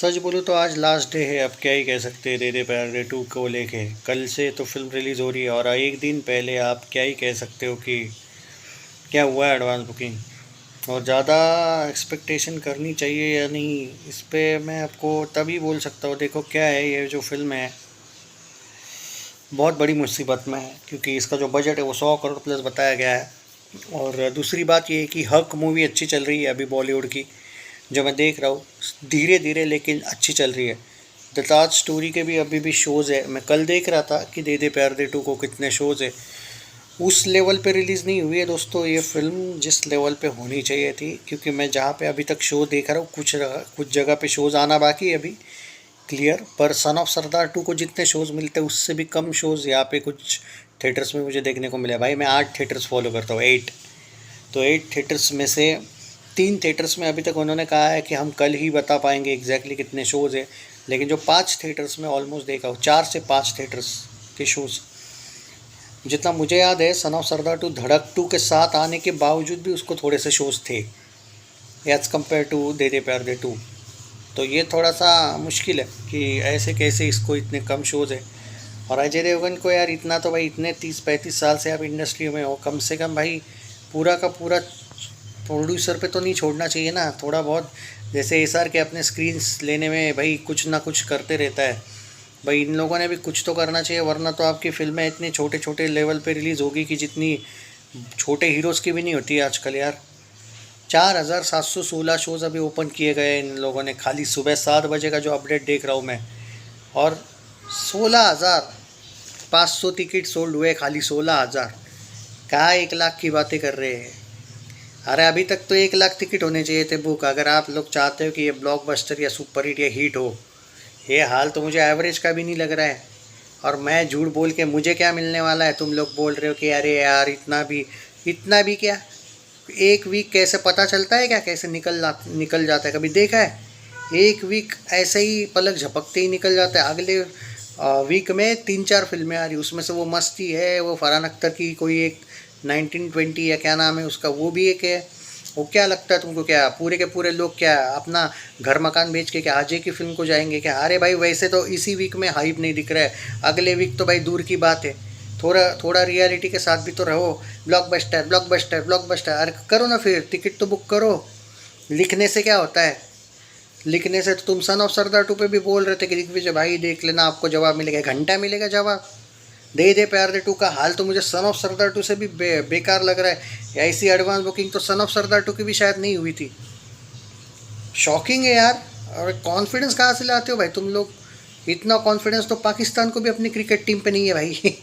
सच बोलूँ तो आज लास्ट डे है। अब क्या ही कह सकते हैं दे दे प्यार दे 2 को लेके। कल से तो फिल्म रिलीज़ हो रही है और एक दिन पहले आप क्या ही कह सकते हो कि क्या हुआ है एडवांस बुकिंग। और ज़्यादा एक्सपेक्टेशन करनी चाहिए या नहीं, इस पे मैं आपको तभी बोल सकता हूँ। देखो क्या है, ये जो फिल्म है बहुत बड़ी मुसीबत में है, क्योंकि इसका जो बजट है वो 100 करोड़ प्लस बताया गया है। और दूसरी बात ये है कि हक मूवी अच्छी चल रही है अभी बॉलीवुड की, जो मैं देख रहा हूँ धीरे धीरे लेकिन अच्छी चल रही है। द ताज स्टोरी के भी अभी भी शोज़ है। मैं कल देख रहा था कि दे दे प्यार दे 2 को कितने शोज़ है। उस लेवल पे रिलीज़ नहीं हुई है दोस्तों ये फिल्म जिस लेवल पे होनी चाहिए थी, क्योंकि मैं जहाँ पे अभी तक शो देख रहा हूँ कुछ जगह पे शोज़ आना बाकी है अभी क्लियर। पर सन ऑफ सरदार 2 को जितने शोज़ मिलते हैं उससे भी कम शोज़ यहाँ पे कुछ थिएटर्स में मुझे देखने को मिले। भाई मैं 8 थिएटर्स फॉलो करता हूँ, 8। तो 8 थिएटर्स में से 3 थिएटर्स में अभी तक उन्होंने कहा है कि हम कल ही बता पाएंगे एग्जैक्टली कितने शोज़ है। लेकिन जो 5 थिएटर्स में ऑलमोस्ट देखा हूँ, 4 से 5 थिएटर्स के शोज़, जितना मुझे याद है सन ऑफ सरदार 2 धड़क 2 के साथ आने के बावजूद भी उसको थोड़े से शोज़ थे एज़ कम्पेयर टू दे दे प्यार दे 2। तो ये थोड़ा सा मुश्किल है कि ऐसे कैसे इसको इतने कम शोज़ है। और अजय देवगन को यार इतना तो भाई, इतने 30-35 साल से आप इंडस्ट्री में हो, कम से कम भाई पूरा का पूरा प्रोड्यूसर पे तो नहीं छोड़ना चाहिए ना थोड़ा बहुत। जैसे एसआर के अपने स्क्रीन्स लेने में भाई कुछ ना कुछ करते रहता है, भाई इन लोगों ने भी कुछ तो करना चाहिए, वरना तो आपकी फिल्में इतने छोटे छोटे लेवल पे रिलीज़ होगी कि जितनी छोटे हीरोज़ की भी नहीं होती आजकल यार। 4716 शोज़ अभी ओपन किए गए इन लोगों ने, खाली सुबह 7 बजे का जो अपडेट देख रहा हूँ मैं। और 16,500 टिकट सोल्ड हुए, खाली 16,000। कहाँ 1 लाख की बातें कर रहे हैं। अरे अभी तक तो 1 लाख टिकट होने चाहिए थे बुक, अगर आप लोग चाहते हो कि ये ब्लॉकबस्टर या सुपर हिट या हिट हो। ये हाल तो मुझे एवरेज का भी नहीं लग रहा है। और मैं झूठ बोल के मुझे क्या मिलने वाला है, तुम लोग बोल रहे हो कि अरे यार इतना भी क्या, एक वीक कैसे पता चलता है क्या, कैसे निकल जाता है, कभी देखा है? एक वीक ऐसे ही पलक झपकते ही निकल जाता है। अगले वीक में 3-4 फिल्में आ रही, उसमें से वो मस्ती है, वो फरहान अख्तर की कोई एक 1920 या क्या नाम है उसका, वो भी एक है। वो क्या लगता है तुमको, क्या पूरे के पूरे लोग क्या अपना घर मकान बेच के क्या अजय की फिल्म को जाएंगे क्या? अरे भाई वैसे तो इसी वीक में हाइप नहीं दिख रहा है, अगले वीक तो भाई दूर की बात है। थोड़ा थोड़ा रियलिटी के साथ भी तो रहो। ब्लॉकबस्टर ब्लॉकबस्टर ब्लॉकबस्टर, अरे करो ना फिर, टिकट तो बुक करो। लिखने से क्या होता है? लिखने से तो तुम सन ऑफ सरदार 2 पे भी बोल रहे थे कि दिग्विजय भाई देख लेना आपको जवाब मिलेगा, घंटा मिलेगा जवाब। दे दे प्यार दे 2 का हाल तो मुझे सन ऑफ सरदार 2 से भी बेकार लग रहा है। ऐसी एडवांस बुकिंग तो सन ऑफ सरदार 2 की भी शायद नहीं हुई थी। शॉकिंग है यार। और कॉन्फिडेंस कहाँ से लाते हो भाई तुम लोग? इतना कॉन्फिडेंस तो पाकिस्तान को भी अपनी क्रिकेट टीम पे नहीं है भाई।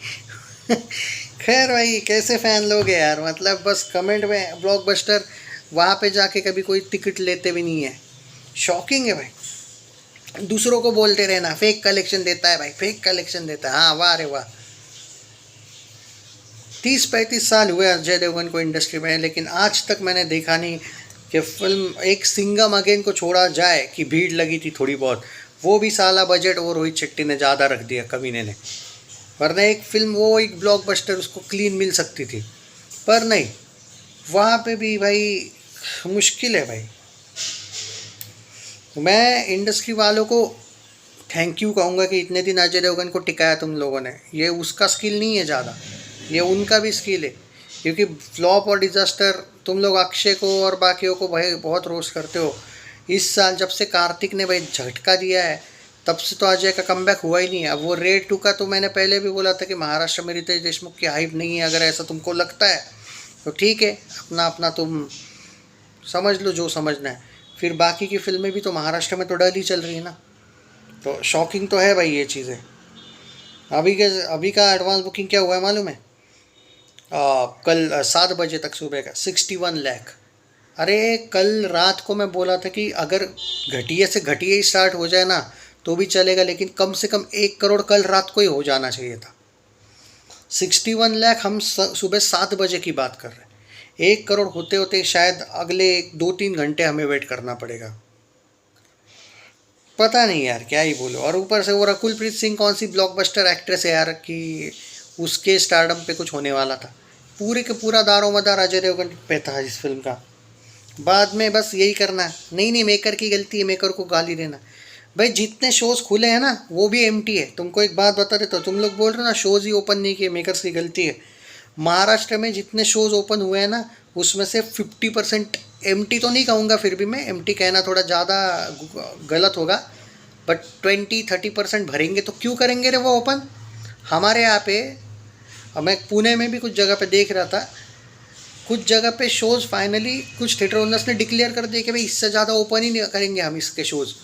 खैर भाई कैसे फ़ैन लोग हैं यार, मतलब बस कमेंट में ब्लॉकबस्टर, वहाँ पे जाके कभी कोई टिकट लेते भी नहीं है। शॉकिंग है भाई। दूसरों को बोलते रहना फेक कलेक्शन देता है भाई, फेक कलेक्शन देता है, हाँ वाह रे वाह। 30-35 साल हुए अजय देवगन को इंडस्ट्री में, लेकिन आज तक मैंने देखा नहीं कि फिल्म एक सिंघम अगेन को छोड़ा जाए कि भीड़ लगी थी थोड़ी बहुत, वो भी साला बजट वो रोहित शेट्टी ने ज़्यादा रख दिया कमीने ने। वरना एक फिल्म वो एक ब्लॉकबस्टर उसको क्लीन मिल सकती थी, पर नहीं, वहाँ पे भी भाई मुश्किल है भाई। मैं इंडस्ट्री वालों को थैंक यू कहूँगा कि इतने दिन अजय देवगन को टिकाया तुम लोगों ने। ये उसका स्किल नहीं है ज़्यादा, ये उनका भी स्किल है। क्योंकि फ्लॉप और डिज़ास्टर तुम लोग अक्षय को और बाकियों को भाई बहुत रोस्ट करते हो। इस साल जब से कार्तिक ने भाई झटका दिया है, तब से तो अजय का कमबैक हुआ ही नहीं है। अब वो रेड 2 का तो मैंने पहले भी बोला था कि महाराष्ट्र में रितेश देशमुख की हाइप नहीं है, अगर ऐसा तुमको लगता है तो ठीक है, अपना अपना तुम समझ लो जो समझना है। फिर बाकी की फिल्में भी तो महाराष्ट्र में तो डल ही चल रही है ना। तो शॉकिंग तो है भाई ये चीज़ें। अभी का एडवांस बुकिंग क्या हुआ है मालूम है? कल 7 बजे तक सुबह का 61 लाख। अरे कल रात को मैं बोला था कि अगर घटिया से घटिया ही स्टार्ट हो जाए ना तो भी चलेगा, लेकिन कम से कम 1 करोड़ कल रात को ही हो जाना चाहिए था। 61 लाख हम सुबह 7 बजे की बात कर रहे हैं। 1 करोड़ होते होते शायद अगले 2-3 घंटे हमें वेट करना पड़ेगा। पता नहीं यार क्या ही बोलो। और ऊपर से वो रकुलप्रीत सिंह कौन सी ब्लॉकबस्टर एक्ट्रेस है यार कि उसके स्टारडम पे कुछ होने वाला था। पूरे के पूरा दारोमदार अजय देवगन पे था इस फिल्म का। बाद में बस यही करना है, नहीं नहीं मेकर की गलती है, मेकर को गाली देना। भाई जितने शोज़ खुले हैं ना वो भी एम्प्टी है। तुमको एक बात बता देता हूँ, तुम लोग बोल रहे हो ना शोज़ ही ओपन नहीं किए, मेकर्स की गलती है। महाराष्ट्र में जितने शोज़ ओपन हुए हैं ना उसमें से 50% एम्प्टी तो नहीं कहूँगा, फिर भी मैं एम्प्टी कहना थोड़ा ज़्यादा गलत होगा, बट 20-30% भरेंगे तो क्यों करेंगे रे वो ओपन। हमारे यहाँ पे, अब मैं पुणे में भी कुछ जगह पे देख रहा था, कुछ जगह पे शोज़ फाइनली कुछ थिएटर ओनर्स ने डिक्लेयर कर दिया कि भाई इससे ज़्यादा ओपन ही नहीं करेंगे हम इसके शोज़।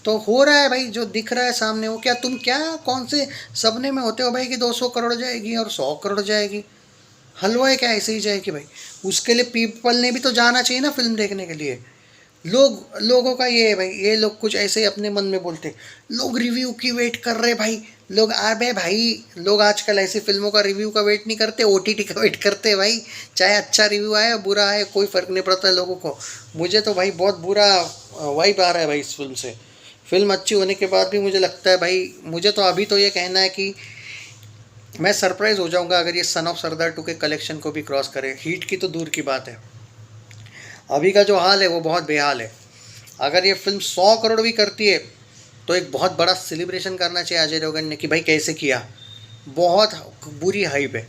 तो हो रहा है भाई, जो दिख रहा है सामने वो क्या, तुम क्या कौन से सपने में होते हो भाई कि 200 करोड़ जाएगी और 100 करोड़ जाएगी। हलवा है क्या ऐसे ही जाएगी भाई। उसके लिए पीपल ने भी तो जाना चाहिए ना फिल्म देखने के लिए। लोगों का ये है भाई, ये लोग कुछ ऐसे ही अपने मन में बोलते हैं, लोग रिव्यू की वेट कर रहे भाई। लोग अबे भाई, लोग आजकल ऐसी फिल्मों का रिव्यू का वेट नहीं करते, ओटीटी का वेट करते हैं भाई। चाहे अच्छा रिव्यू आए बुरा आए कोई फ़र्क नहीं पड़ता है लोगों को। मुझे तो भाई बहुत बुरा वाइब आ रहा है भाई इस फिल्म से। फिल्म अच्छी होने के बाद भी मुझे लगता है भाई, मुझे तो अभी तो ये कहना है कि मैं सरप्राइज़ हो जाऊंगा अगर ये सन ऑफ सरदार 2 के कलेक्शन को भी क्रॉस करे। हिट की तो दूर की बात है, अभी का जो हाल है वो बहुत बेहाल है। अगर ये फिल्म 100 करोड़ भी करती है तो एक बहुत बड़ा सेलिब्रेशन करना चाहिए अजय देवगन ने कि भाई कैसे किया। बहुत बुरी हाइप है।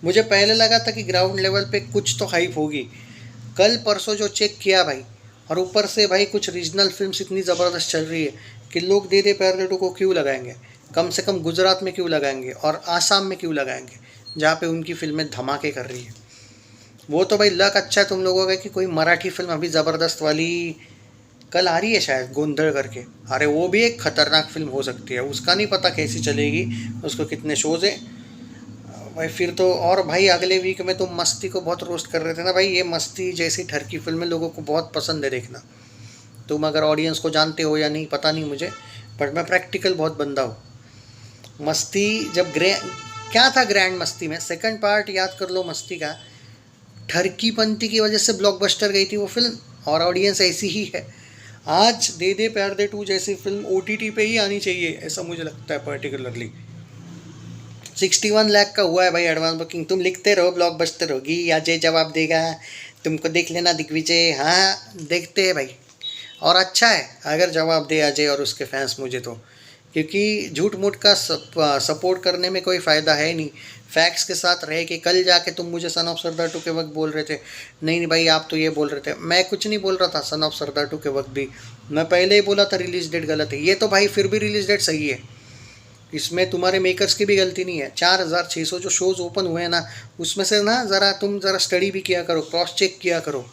मुझे पहले लगा था कि ग्राउंड लेवल पे कुछ तो हाइप होगी, कल परसों जो चेक किया भाई, और ऊपर से भाई कुछ रीजनल फिल्म्स इतनी ज़बरदस्त चल रही है कि लोग दे दे प्यार दे टू को क्यों लगाएंगे, कम से कम गुजरात में क्यों लगाएंगे और आसाम में क्यों लगाएंगे जहाँ पे उनकी फिल्में धमाके कर रही है। वो तो भाई लक अच्छा है तुम लोगों का कि कोई मराठी फिल्म अभी ज़बरदस्त वाली कल आ रही है शायद, गोंधड़ करके। अरे वो भी एक खतरनाक फिल्म हो सकती है, उसका नहीं पता कैसी चलेगी, उसको कितने शोज़ है भाई। फिर तो और भाई अगले वीक में तुम मस्ती को बहुत रोस्ट कर रहे थे ना भाई, ये मस्ती जैसी ठरकी फिल्में लोगों को बहुत पसंद है देखना। तुम अगर ऑडियंस को जानते हो या नहीं पता नहीं मुझे, बट मैं प्रैक्टिकल बहुत बंदा हूँ। मस्ती जब क्या था ग्रैंड मस्ती में, सेकंड पार्ट याद कर लो मस्ती का, ठरकी पंथी की वजह से ब्लॉकबस्टर गई थी वो फिल्म, और ऑडियंस ऐसी ही है। आज दे दे प्यार दे 2 जैसी फिल्म ओटीटी पे ही आनी चाहिए ऐसा मुझे लगता है पर्टिकुलरली। 61 लाख का हुआ है भाई एडवांस बुकिंग। तुम लिखते रहो ब्लॉकबस्टर होगी, अजय जवाब देगा, तुमको देख लेना दिग्विजय। हाँ देखते हैं भाई, और अच्छा है अगर जवाब दे अजय और उसके फैंस मुझे तो, क्योंकि झूठ मूठ का सपोर्ट करने में कोई फ़ायदा है नहीं। फैक्ट्स के साथ रह के कल जाके तुम मुझे सन ऑफ सरदार 2 के वक्त बोल रहे थे नहीं नहीं भाई आप तो ये बोल रहे थे, मैं कुछ नहीं बोल रहा था। सन ऑफ सरदार 2 के वक्त भी मैं पहले ही बोला था रिलीज़ डेट गलत है। ये तो भाई फिर भी रिलीज़ डेट सही है, इसमें तुम्हारे मेकर्स की भी गलती नहीं है। 4600 जो शोज़ ओपन हुए हैं ना उसमें से ना तुम ज़रा स्टडी भी किया करो, क्रॉस चेक किया करो।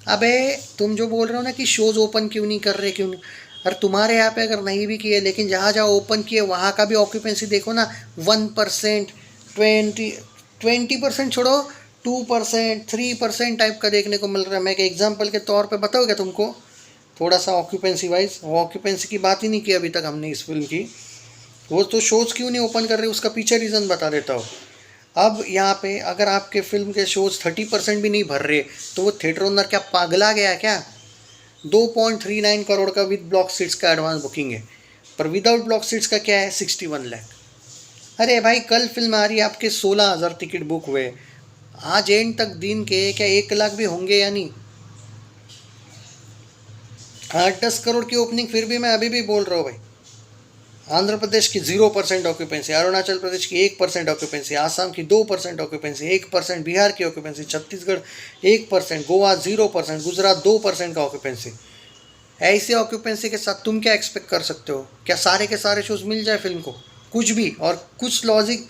अबे तुम जो बोल रहे हो ना कि शोज़ ओपन क्यों नहीं कर रहे, क्यों नहीं, अरे तुम्हारे यहाँ पे अगर नहीं भी किए लेकिन जहाँ जहाँ ओपन किए वहाँ का भी ऑक्यूपेंसी देखो ना। 1%, 20% छोड़ो, 2%, 3% टाइप का देखने को मिल रहा है। मैं एक एग्जाम्पल के तौर पे बताओ क्या तुमको थोड़ा सा ऑक्यूपेंसी वाइज, वो ऑक्यूपेंसी की बात ही नहीं की अभी तक हमने इस फिल्म की। वो तो शोज़ क्यों नहीं ओपन कर रहे उसका पीछे रीज़न बता देता हूँ। अब यहाँ पे अगर आपके फिल्म के शोज़ 30% भी नहीं भर रहे तो वो थिएटर ओनर क्या पागला गया क्या। 2.39 करोड़ का विद ब्लॉक सीट्स का एडवांस बुकिंग है, पर विदाउट ब्लॉक सीट्स का क्या है 61 लाख। अरे भाई कल फिल्म आ रही है, आपके 16,000 टिकट बुक हुए, आज एंड तक दिन के क्या 1 लाख भी होंगे या नहीं। 8-10 करोड़ की ओपनिंग फिर भी मैं अभी भी बोल रहा हूँ भाई। आंध्र प्रदेश की 0% ऑक्यूपेंसी, अरुणाचल प्रदेश की 1% ऑक्यूपेंसी, आसाम की 2% ऑक्यूपेंसी, 1% बिहार की ऑक्यूपेंसी, छत्तीसगढ़ 1%, गोवा 0%, गुजरात 2% का ऑक्यूपेंसी। ऐसे ऑक्यूपेंसी के साथ तुम क्या एक्सपेक्ट कर सकते हो, क्या सारे के सारे शोज मिल जाए फिल्म को, कुछ भी। और कुछ लॉजिक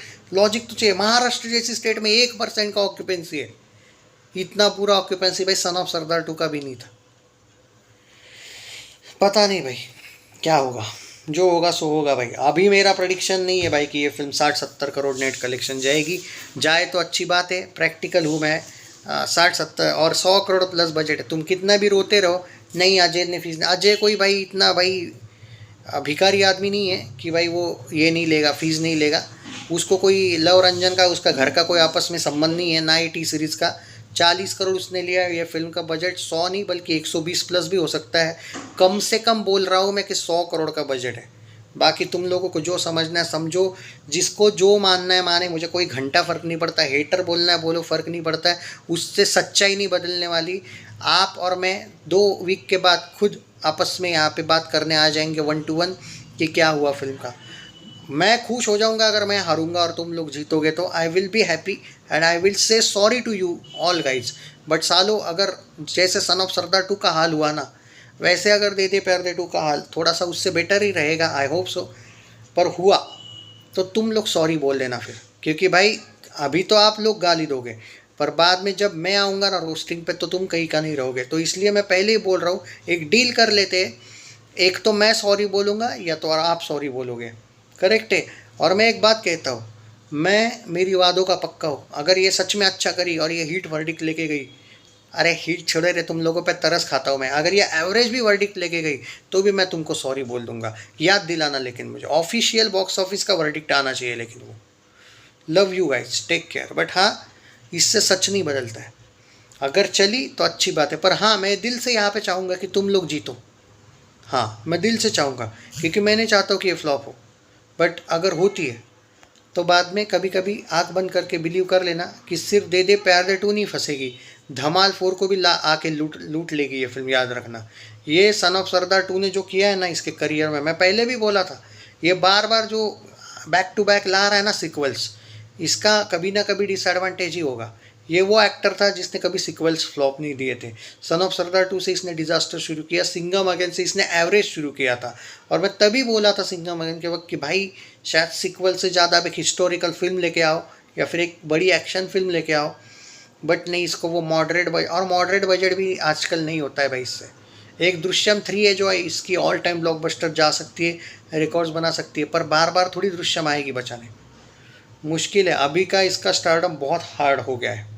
तो चाहिए। महाराष्ट्र जैसी स्टेट में 1% का ऑक्यूपेंसी है, इतना पूरा ऑक्यूपेंसी भाई सन ऑफ सरदार 2 का भी नहीं था। पता नहीं भाई क्या होगा, जो होगा सो होगा भाई। अभी मेरा प्रेडिक्शन नहीं है भाई कि ये फिल्म 60-70 करोड़ नेट कलेक्शन जाएगी, जाए तो अच्छी बात है, प्रैक्टिकल हूँ मैं। 60-70 और 100 करोड़ प्लस बजट है, तुम कितना भी रोते रहो नहीं अजय ने फीस, अजय कोई भाई इतना भाई भिखारी आदमी नहीं है कि भाई वो ये नहीं लेगा, फीस नहीं लेगा। उसको कोई लव रंजन का उसका घर का कोई आपस में संबंध नहीं है, ना ही टी सीरीज़ का। 40 करोड़ उसने लिया, ये फिल्म का बजट 100 नहीं बल्कि 120 प्लस भी हो सकता है। कम से कम बोल रहा हूँ मैं कि 100 करोड़ का बजट है। बाकी तुम लोगों को जो समझना है समझो, जिसको जो मानना है माने, मुझे कोई घंटा फ़र्क नहीं पड़ता। हेटर बोलना है बोलो, फ़र्क नहीं पड़ता है, उससे सच्चाई नहीं बदलने वाली। आप और मैं 2 वीक के बाद खुद आपस में यहाँ पे बात करने आ जाएंगे 1 to 1 कि क्या हुआ फिल्म का। मैं खुश हो जाऊंगा अगर मैं हारूंगा और तुम लोग जीतोगे, तो I will be happy and I will say sorry to you all guys. But सालो अगर जैसे सन ऑफ सरदार 2 का हाल हुआ ना, वैसे अगर दे दे प्यार दे 2 का हाल थोड़ा सा उससे बेटर ही रहेगा, आई होप सो। पर हुआ तो तुम लोग सॉरी बोल देना फिर, क्योंकि भाई अभी तो आप लोग गाली दोगे, पर बाद में जब मैं आऊँगा ना रोस्टिंग पे तो तुम कहीं का नहीं रहोगे। तो इसलिए मैं पहले ही बोल रहा हूँ, एक डील कर लेते हैं, एक तो मैं सॉरी बोलूँगा या तो और आप सॉरी बोलोगे, करेक्ट है। और मैं एक बात कहता हूँ, मैं मेरी वादों का पक्का हूँ, अगर ये सच में अच्छा करी और ये हिट वर्डिक्ट लेके गई, अरे हिट छोड़े रे, तुम लोगों पे तरस खाता हूँ मैं, अगर ये एवरेज भी वर्डिक्ट लेके गई तो भी मैं तुमको सॉरी बोल दूंगा। याद दिलाना लेकिन मुझे ऑफिशियल बॉक्स ऑफिस का वर्डिक्ट आना चाहिए, लेकिन वो love you guys, take care. But हाँ, इससे सच नहीं बदलता है, अगर चली तो अच्छी बात है, पर हाँ मैं दिल से यहाँ पे चाहूँगा कि तुम लोग जीतो। हाँ मैं दिल से चाहूँगा, क्योंकि मैं नहीं चाहता हूँ कि ये फ्लॉप हो। बट अगर होती है तो बाद में कभी कभी आंख बंद करके बिलीव कर लेना कि सिर्फ दे दे प्यार दे 2 नहीं फंसेगी, धमाल 4 को भी ला आके लूट लूट लेगी ये फिल्म, याद रखना। ये सन ऑफ सरदार 2 ने जो किया है ना इसके करियर में, मैं पहले भी बोला था, ये बार बार जो बैक टू बैक ला रहा है ना सिक्वल्स, इसका कभी ना कभी डिसएडवांटेज ही होगा। ये वो एक्टर था जिसने कभी सिक्वल्स फ्लॉप नहीं दिए थे। सन ऑफ सरदार 2 से इसने डिजास्टर शुरू किया, सिंघम अगेन से इसने एवरेज शुरू किया था, और मैं तभी बोला था सिंघम अगेन के वक्त कि भाई शायद सिक्वल से ज़्यादा अब एक हिस्टोरिकल फिल्म लेके आओ या फिर एक बड़ी एक्शन फिल्म लेके आओ। बट नहीं, इसको वो मॉडरेट बजट, और मॉडरेट बजट भी आजकल नहीं होता है भाई इससे। एक दृश्यम 3 है जो है इसकी ऑल टाइम ब्लॉकबस्टर जा सकती है, रिकॉर्ड्स बना सकती है, पर बार बार थोड़ी दृश्यम आएगी बचाने, मुश्किल है। अभी का इसका स्टारडम बहुत हार्ड हो गया है।